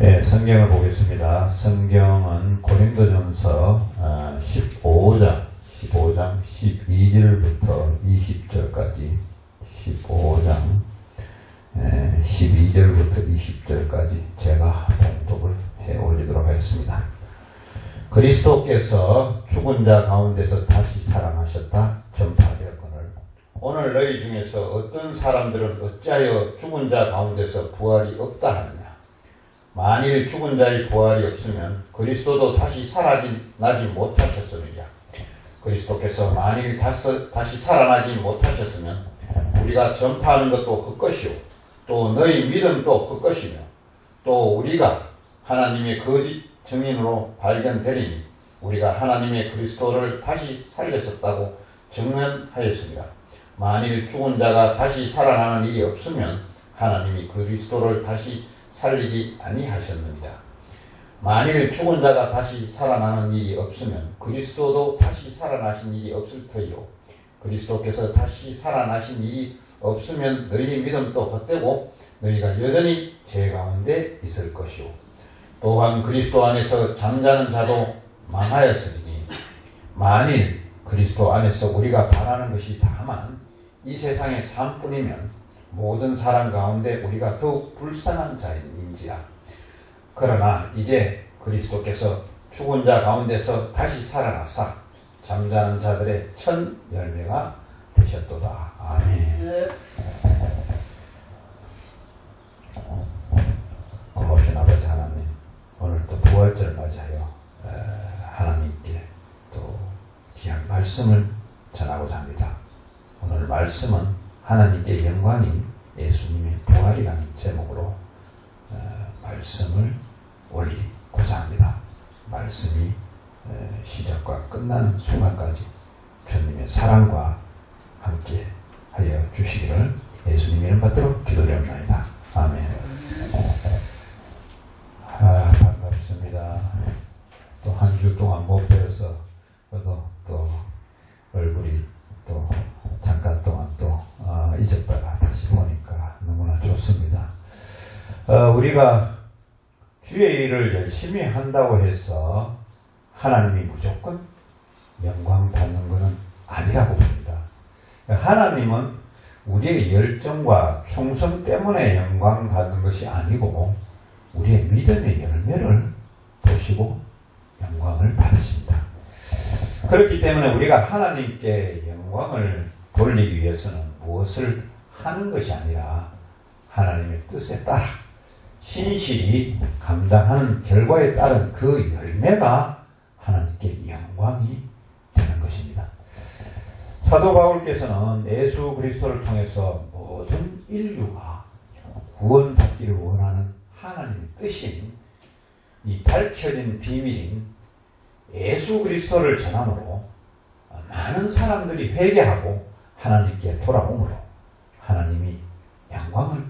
네, 성경을 보겠습니다. 성경은 고린도전서 15장 12절부터 20절까지 15장 12절부터 20절까지 제가 봉독을 해 올리도록 하겠습니다. 그리스도께서 죽은 자 가운데서 다시 살아나셨다 전파되었거늘 오늘 너희 중에서 어떤 사람들은 어찌하여 죽은 자 가운데서 부활이 없다 하느냐. 만일 죽은 자의 부활이 없으면 그리스도도 다시 살아나지 못하셨으리라. 그리스도께서 만일 다시 살아나지 못하셨으면 우리가 전파하는 것도 헛것이요 또 너희 믿음도 헛것이며 또 우리가 하나님의 거짓 증인으로 발견되리니 우리가 하나님의 그리스도를 다시 살렸었다고 증언하였습니다. 만일 죽은 자가 다시 살아나는 일이 없으면 하나님이 그리스도를 다시 살리지 아니하셨느니라. 만일 죽은 자가 다시 살아나는 일이 없으면 그리스도도 다시 살아나신 일이 없을 터이요 그리스도께서 다시 살아나신 일이 없으면 너희 믿음도 헛되고 너희가 여전히 죄 가운데 있을 것이요 또한 그리스도 안에서 잠자는 자도 망하였으니 만일 그리스도 안에서 우리가 바라는 것이 다만 이 세상의 삶뿐이면 모든 사람 가운데 우리가 더욱 불쌍한 자인지라. 그러나 이제 그리스도께서 죽은 자 가운데서 다시 살아나사 잠자는 자들의 첫 열매가 되셨도다. 아멘. 고맙신 아버지 하나님, 오늘 또 부활절을 맞이하여 하나님께 또 귀한 말씀을 전하고자 합니다. 오늘 말씀은 하나님께 영광인 예수님의 부활이라는 제목으로 말씀을 올리고자 합니다. 말씀이 시작과 끝나는 순간까지 주님의 사랑과 함께 하여 주시기를 예수님의 이름 받들어 기도드립니다. 아멘. 반갑습니다. 또 한 주 동안 못 뵈어서 또 얼굴이 또 잠깐 동안 또 잊었다가 다시 보니까 너무나 좋습니다. 우리가 주의 일을 열심히 한다고 해서 하나님이 무조건 영광 받는 것은 아니라고 봅니다. 하나님은 우리의 열정과 충성 때문에 영광 받는 것이 아니고 우리의 믿음의 열매를 보시고 영광을 받으십니다. 그렇기 때문에 우리가 하나님께 영광을 돌리기 위해서는 무엇을 하는 것이 아니라 하나님의 뜻에 따라 신실히 감당하는 결과에 따른 그 열매가 하나님께 영광이 되는 것입니다. 사도 바울께서는 예수 그리스도를 통해서 모든 인류가 구원받기를 원하는 하나님의 뜻인 이 밝혀진 비밀인 예수 그리스도를 전함으로 많은 사람들이 회개하고 하나님께 돌아오므로 하나님이 영광을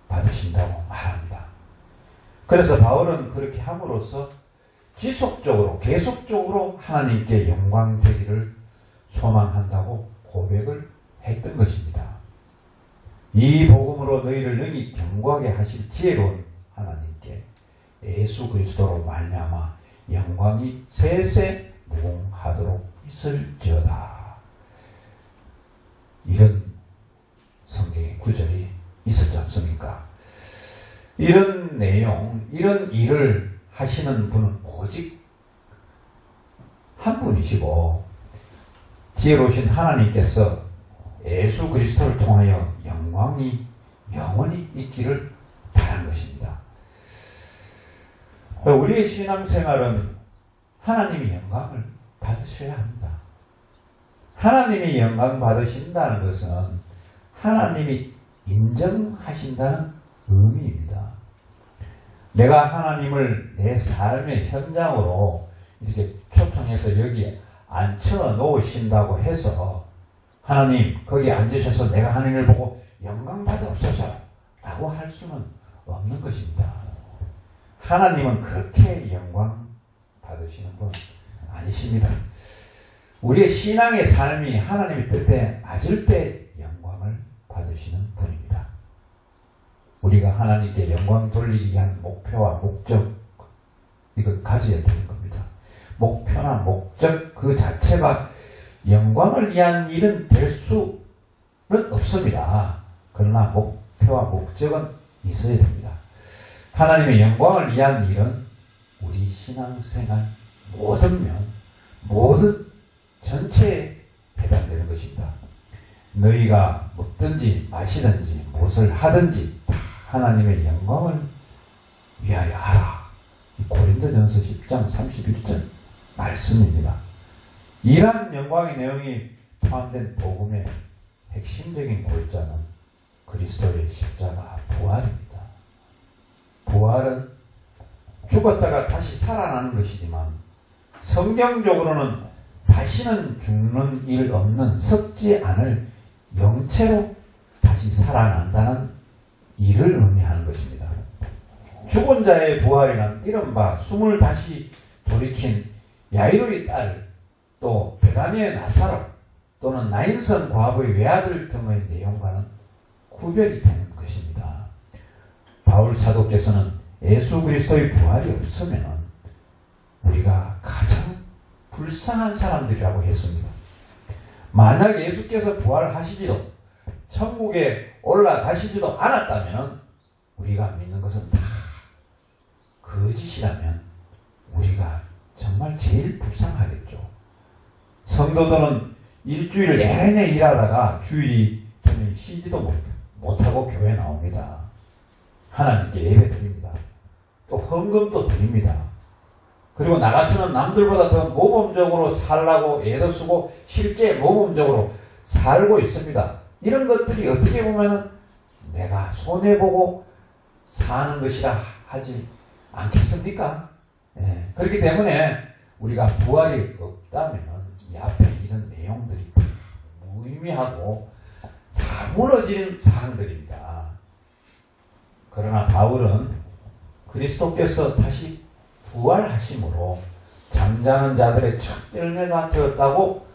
받으신다고 말합니다. 그래서 바울은 그렇게 함으로써 지속적으로 계속적으로 하나님께 영광 되기를 소망한다고 고백을 했던 것입니다. 이 복음으로 너희를 능히 견고하게 하실 지혜로운 하나님께 예수 그리스도로 말미암아 영광이 세세 무궁하도록 있을지어다. 이런 성경의 구절이 있었지 않습니까? 이런 내용, 이런 일을 하시는 분은 오직 한 분이시고 지혜로우신 하나님께서 예수 그리스도를 통하여 영광이 영원히 있기를 바란 것입니다. 우리의 신앙생활은 하나님의 영광을 받으셔야 합니다. 하나님이 영광 받으신다는 것은 하나님이 인정하신다는 의미입니다. 내가 하나님을 내 삶의 현장으로 이렇게 초청해서 여기에 앉혀 놓으신다고 해서 하나님 거기 앉으셔서 내가 하나님을 보고 영광 받으옵소서 라고 할 수는 없는 것입니다. 하나님은 그렇게 영광 받으시는 분 아니십니다. 우리의 신앙의 삶이 하나님의 뜻에 맞을 때 영광을 받으시는 분입니다. 우리 우리가 하나님께 영광 돌리기 위한 목표와 목적, 이거 가져야 되는 겁니다. 목표나 목적 그 자체가 영광을 위한 일은 될 수는 없습니다. 그러나 목표와 목적은 있어야 됩니다. 하나님의 영광을 위한 일은 우리 신앙생활 모든 면, 모든 전체에 해당되는 것입니다. 너희가 먹든지 마시든지 무엇을 하든지 다 하나님의 영광을 위하여 하라. 고린도전서 10장 31절 말씀입니다. 이러한 영광의 내용이 포함된 복음의 핵심적인 골자는 그리스도의 십자가 부활입니다. 부활은 죽었다가 다시 살아나는 것이지만 성경적으로는 다시는 죽는 일 없는 썩지 않을 영체로 다시 살아난다는 일을 의미하는 것입니다. 죽은 자의 부활이란 이른바 숨을 다시 돌이킨 야이로의 딸, 또 베다니의 나사로, 또는 나인선 과부의 외아들 등의 내용과는 구별이 되는 것입니다. 바울 사도께서는 예수 그리스도의 부활이 없으면 우리가 가장 불쌍한 사람들이라고 했습니다. 만약 예수께서 부활하시지도 천국에 올라가시지도 않았다면 우리가 믿는 것은 다 거짓이라면 우리가 정말 제일 불쌍하겠죠. 성도들은 일주일 내내 일하다가 주일이 되면 쉬지도 못하고 교회 나옵니다. 하나님께 예배 드립니다. 또 헌금도 드립니다. 그리고 나가서는 남들보다 더 모범적으로 살라고 애도 쓰고 실제 모범적으로 살고 있습니다. 이런 것들이 어떻게 보면 내가 손해보고 사는 것이라 하지 않겠습니까? 예. 그렇기 때문에 우리가 부활이 없다면 이 앞에 이런 내용들이 다 무의미하고 다 무너지는 사항들입니다. 그러나 바울은 그리스도께서 다시 부활하심으로 잠자는 자들의 첫 열매가 되었다고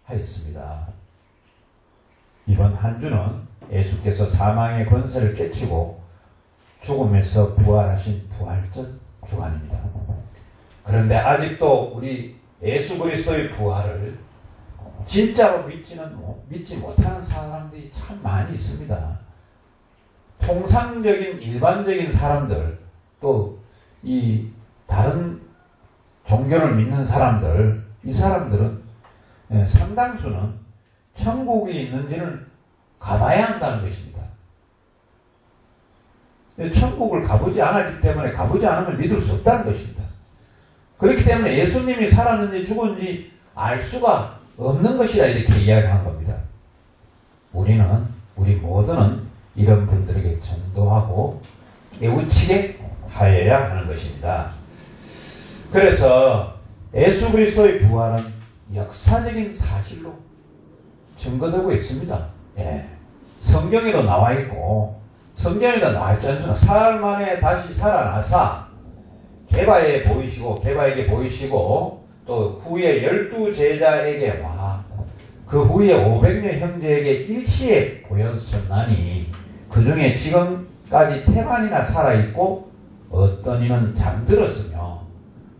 선포하였습니다. 이번 한 주는 예수께서 사망의 권세를 깨치고 죽음에서 부활하신 부활절 주간입니다. 그런데 아직도 우리 예수 그리스도의 부활을 진짜로 믿지 못하는 사람들이 참 많이 있습니다. 통상적인 일반적인 사람들, 또 이 다른 종교를 믿는 사람들, 이 사람들은 상당수는 천국이 있는지를 가봐야 한다는 것입니다. 천국을 가보지 않았기 때문에 가보지 않으면 믿을 수 없다는 것입니다. 그렇기 때문에 예수님이 살았는지 죽었는지 알 수가 없는 것이라 이렇게 이야기한 겁니다. 우리 모두는 이런 분들에게 전도하고 깨우치게 하여야 하는 것입니다. 그래서 예수 그리스도의 부활은 역사적인 사실로 증거되고 있습니다. 예. 성경에도 나와 있고, 성경에도 나와 있잖아요. 사흘 만에 다시 살아나사 게바에게 보이시고 또 후에 12제자에게 와 그 후에 500명 형제에게 일시에 보였었나니 그 중에 지금까지 태만이나 살아있고 어떤 이는 잠들었으며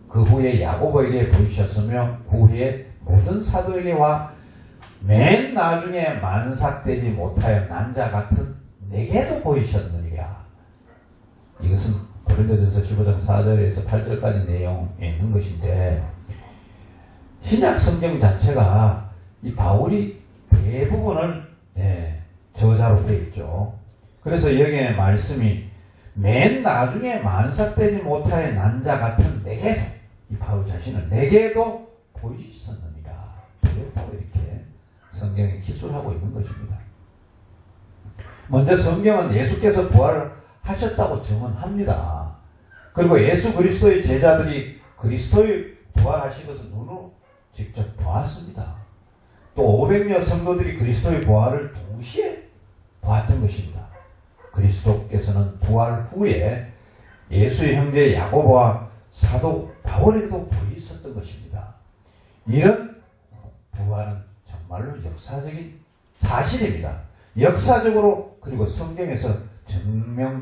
그 후에 야고보에게 보이셨으며 그 후에 모든 사도에게 와 맨 나중에 만삭되지 못하여 난 자 같은 내게도 보이셨느니라. 이것은 고린도전서 15장 4절에서 8절까지 내용에 있는 것인데, 신약 성경 자체가 이 바울이 대부분을 저자로 되어 있죠. 그래서 여기에 말씀이 맨 나중에 만삭되지 못하여 난 자 같은 내게도, 이 바울 자신은 내게도 보이셨느니라. 바로 이렇게 성경에 기술하고 있는 것입니다. 먼저 성경은 예수께서 부활하셨다고 증언합니다. 그리고 예수 그리스도의 제자들이 그리스도의 부활하신 것을 눈으로 직접 보았습니다. 또 500여 성도들이 그리스도의 부활을 동시에 보았던 것입니다. 그리스도께서는 부활 후에 예수의 형제 야고보와 사도 바울에게도 보이셨던 것입니다. 이런 부활은 정말로 역사적인 사실입니다. 역사적으로 그리고 성경에서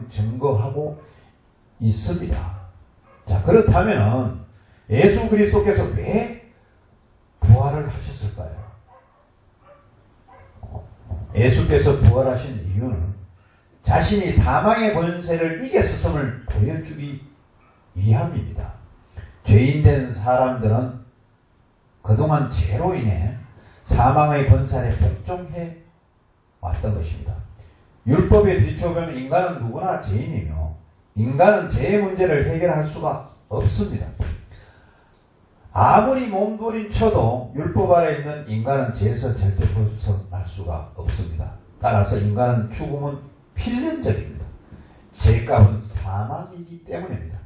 증거하고 있습니다. 자, 그렇다면 예수 그리스도께서 왜 부활을 하셨을까요? 예수께서 부활하신 이유는 자신이 사망의 권세를 이겼음을 보여주기 위함입니다. 죄인된 사람들은 그동안 죄로 인해 사망의 권세에 복종해 왔던 것입니다. 율법에 비춰보면 인간은 누구나 죄인이며 인간은 죄의 문제를 해결할 수가 없습니다. 아무리 몸부림쳐도 율법 아래 있는 인간은 죄에서 절대 벗어날 수가 없습니다. 따라서 인간은 죽음은 필연적입니다. 죄값은 사망이기 때문입니다.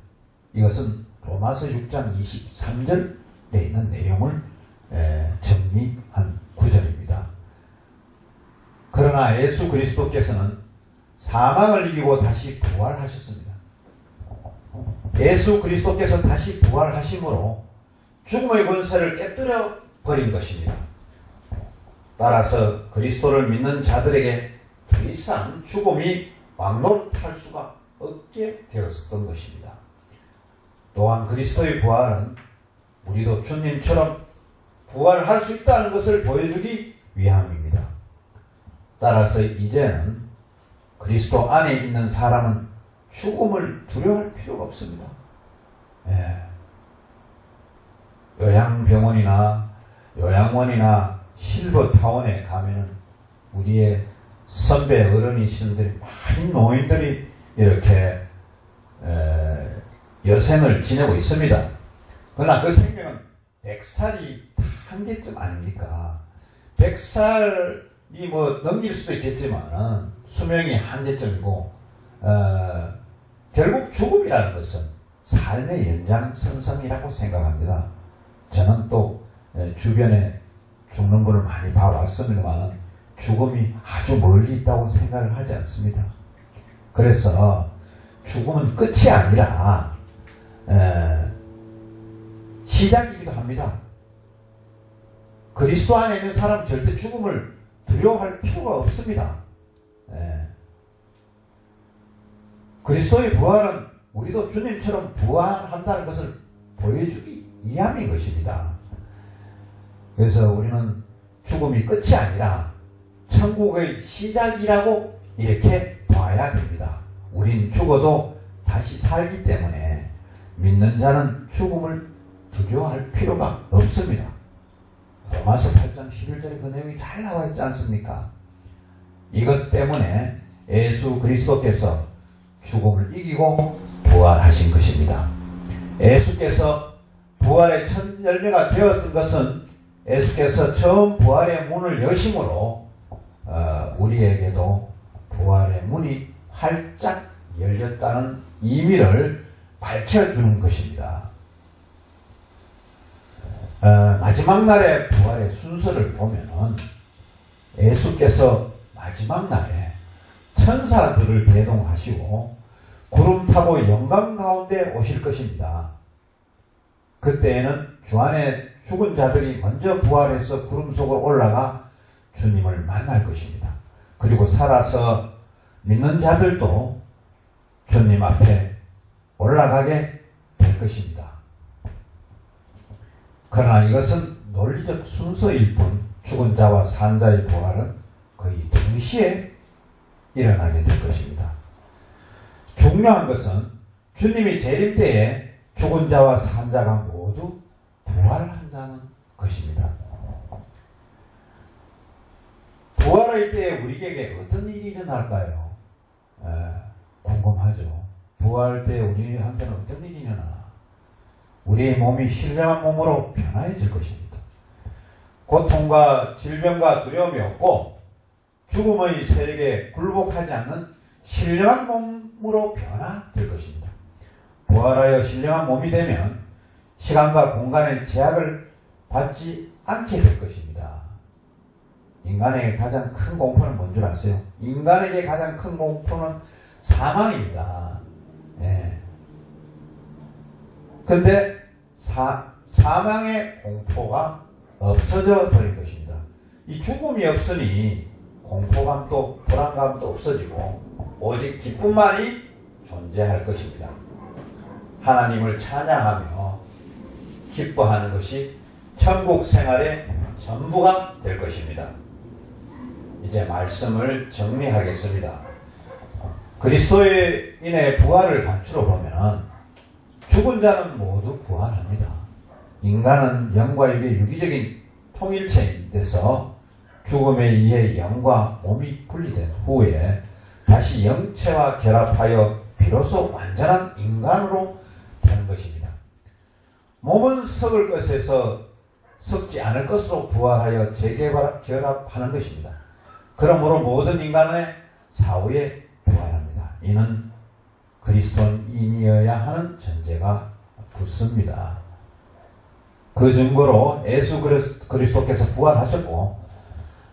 이것은 로마서 6장 23절에 있는 내용을 정리한 구절입니다. 그러나 예수 그리스도께서는 사망을 이기고 다시 부활하셨습니다. 예수 그리스도께서 다시 부활하심으로 죽음의 권세를 깨뜨려 버린 것입니다. 따라서 그리스도를 믿는 자들에게 더 이상 죽음이 왕노릇할 수가 없게 되었던 것입니다. 또한 그리스도의 부활은 우리도 주님처럼 부활할 수 있다는 것을 보여주기 위함입니다. 따라서 이제는 그리스도 안에 있는 사람은 죽음을 두려워할 필요가 없습니다. 요양병원이나 요양원이나 실버타운에 가면은 우리의 선배 어른이신 분들이 많은 노인들이 이렇게 여생을 지내고 있습니다. 그러나 그 생명은 100살이 한계점 아닙니까? 100살이 넘길 수도 있겠지만 수명이 한계점이고 결국 죽음이라는 것은 삶의 연장선상이라고 생각합니다. 저는 또 주변에 죽는 분을 많이 봐왔습니다만 죽음이 아주 멀리 있다고 생각을 하지 않습니다. 그래서 죽음은 끝이 아니라 시작이기도 합니다. 그리스도 안에 있는 사람은 절대 죽음을 두려워할 필요가 없습니다. 그리스도의 부활은 우리도 주님처럼 부활한다는 것을 보여주기 위함인 것입니다. 그래서 우리는 죽음이 끝이 아니라 천국의 시작이라고 이렇게 봐야 됩니다. 우린 죽어도 다시 살기 때문에 믿는 자는 죽음을 두려워할 필요가 없습니다. 로마서 8장 11절에 그 내용이 잘 나와 있지 않습니까? 이것 때문에 예수 그리스도께서 죽음을 이기고 부활하신 것입니다. 예수께서 부활의 첫 열매가 되었던 것은 예수께서 처음 부활의 문을 여심으로 우리에게도 부활의 문이 활짝 열렸다는 의미를 밝혀주는 것입니다. 마지막 날의 부활의 순서를 보면은 예수께서 마지막 날에 천사들을 대동하시고 구름 타고 영광 가운데 오실 것입니다. 그때에는 주 안에 죽은 자들이 먼저 부활해서 구름 속으로 올라가 주님을 만날 것입니다. 그리고 살아서 믿는 자들도 주님 앞에 올라가게 될 것입니다. 그러나 이것은 논리적 순서일 뿐 죽은 자와 산 자의 부활은 거의 동시에 일어나게 될 것입니다. 중요한 것은 주님이 재림 때에 죽은 자와 산 자가 모두 부활한다는 것입니다. 부활할 때에 우리에게 어떤 일이 일어날까요? 궁금하죠. 부활할 때 우리한테는 어떤 일이 일어나? 우리의 몸이 신령한 몸으로 변화해질 것입니다. 고통과 질병과 두려움이 없고 죽음의 세력에 굴복하지 않는 신령한 몸으로 변화될 것입니다. 부활하여 신령한 몸이 되면 시간과 공간의 제약을 받지 않게 될 것입니다. 인간에게 가장 큰 공포는 뭔 줄 아세요? 인간에게 가장 큰 공포는 사망입니다. 근데 사망의 공포가 없어져 버린 것입니다. 이 죽음이 없으니 공포감도 불안감도 없어지고 오직 기쁨만이 존재할 것입니다. 하나님을 찬양하며 기뻐하는 것이 천국 생활의 전부가 될 것입니다. 이제 말씀을 정리하겠습니다. 그리스도인의 부활을 간추려 보면 죽은 자는 모두 부활합니다. 인간은 영과 육의 유기적인 통일체인데서 죽음에 의해 영과 몸이 분리된 후에 다시 영체와 결합하여 비로소 완전한 인간으로 되는 것입니다. 몸은 썩을 것에서 썩지 않을 것으로 부활하여 재결합하는 것입니다. 그러므로 모든 인간의 사후에 부활합니다. 이는 그리스도인이어야 하는 전제가 붙습니다. 그 증거로 예수 그리스도께서 부활하셨고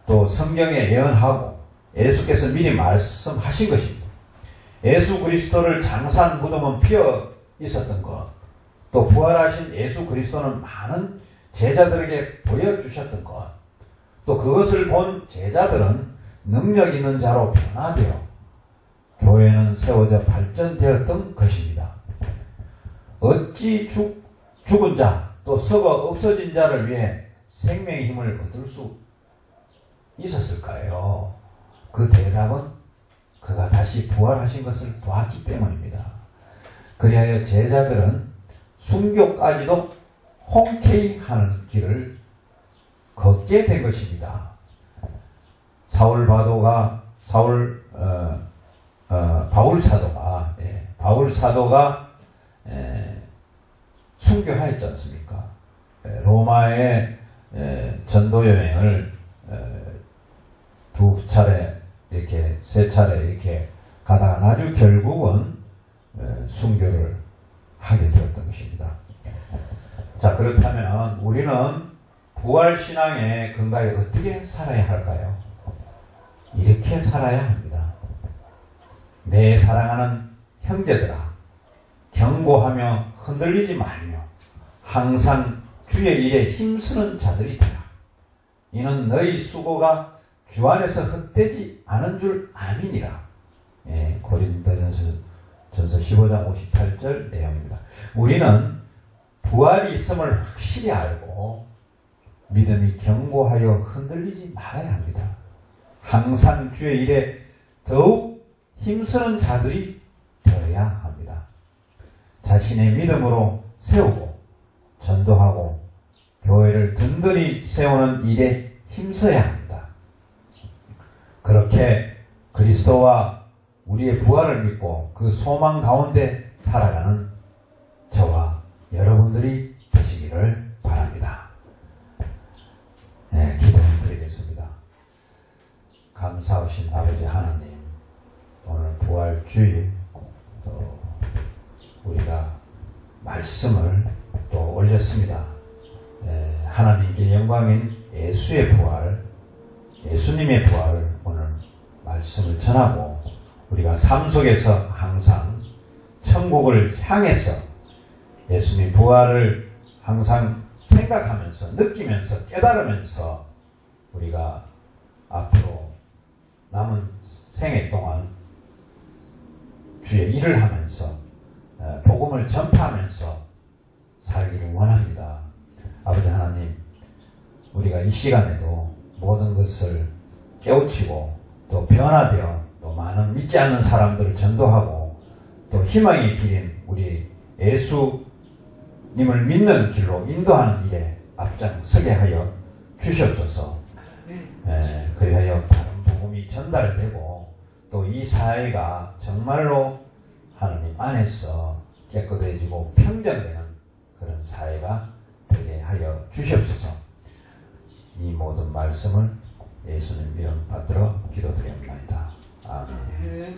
또 성경에 예언하고 예수께서 미리 말씀하신 것입니다. 예수 그리스도를 장사한 무덤은 비어 있었던 것, 또 부활하신 예수 그리스도는 많은 제자들에게 보여주셨던 것, 또 그것을 본 제자들은 능력 있는 자로 변화되어 교회는 세워져 발전되었던 것입니다. 어찌 죽은 자, 또 썩어 없어진 자를 위해 생명의 힘을 얻을 수 있었을까요? 그 대답은 그가 다시 부활하신 것을 보았기 때문입니다. 그리하여 제자들은 순교까지도 홍케이 하는 길을 걷게 된 것입니다. 바울 사도가 순교하였지 않습니까? 로마의 전도 여행을 두 차례 이렇게 세 차례 이렇게 가다가 나중 결국은 순교를 하게 되었던 것입니다. 자, 그렇다면 우리는 부활신앙의 근거에 어떻게 살아야 할까요? 이렇게 살아야 합니다. 내 사랑하는 형제들아, 경고하며 흔들리지 말며 항상 주의 일에 힘쓰는 자들이 되라. 이는 너희 수고가 주 안에서 헛되지 않은 줄 아미니라. 고린도전서 15장 58절 내용입니다. 우리는 부활이 있음을 확실히 알고 믿음이 견고하여 흔들리지 말아야 합니다. 항상 주의 일에 더욱 힘쓰는 자들이 되어야 합니다. 자신의 믿음으로 세우고 전도하고 교회를 든든히 세우는 일에 힘써야 합니다. 그렇게 그리스도와 우리의 부활을 믿고 그 소망 가운데 살아가는 저와 여러분들이 되시기를 바랍니다. 기도드리겠습니다. 감사하신 아버지 하나님, 오늘 부활주일 또 우리가 말씀을 또 올렸습니다. 하나님께 영광인 예수의 부활, 예수님의 부활을 오늘 말씀을 전하고 우리가 삶 속에서 항상 천국을 향해서 예수님 부활을 항상 생각하면서 느끼면서 깨달으면서 우리가 앞으로 남은 생애 동안 주의 일을 하면서 복음을 전파하면서 살기를 원합니다. 아버지 하나님, 우리가 이 시간에도 모든 것을 깨우치고 또 변화되어 또 많은 믿지 않는 사람들을 전도하고 또 희망의 길인 우리 예수님을 믿는 길로 인도하는 일에 앞장서게 하여 주시옵소서. 그리하여 바른 복음이 전달되고 또 이 사회가 정말로 하나님 안에서 깨끗해지고 평정되는 그런 사회가 되게 하여 주시옵소서. 이 모든 말씀을 예수님 이름 받들어 기도드립니다. 아멘.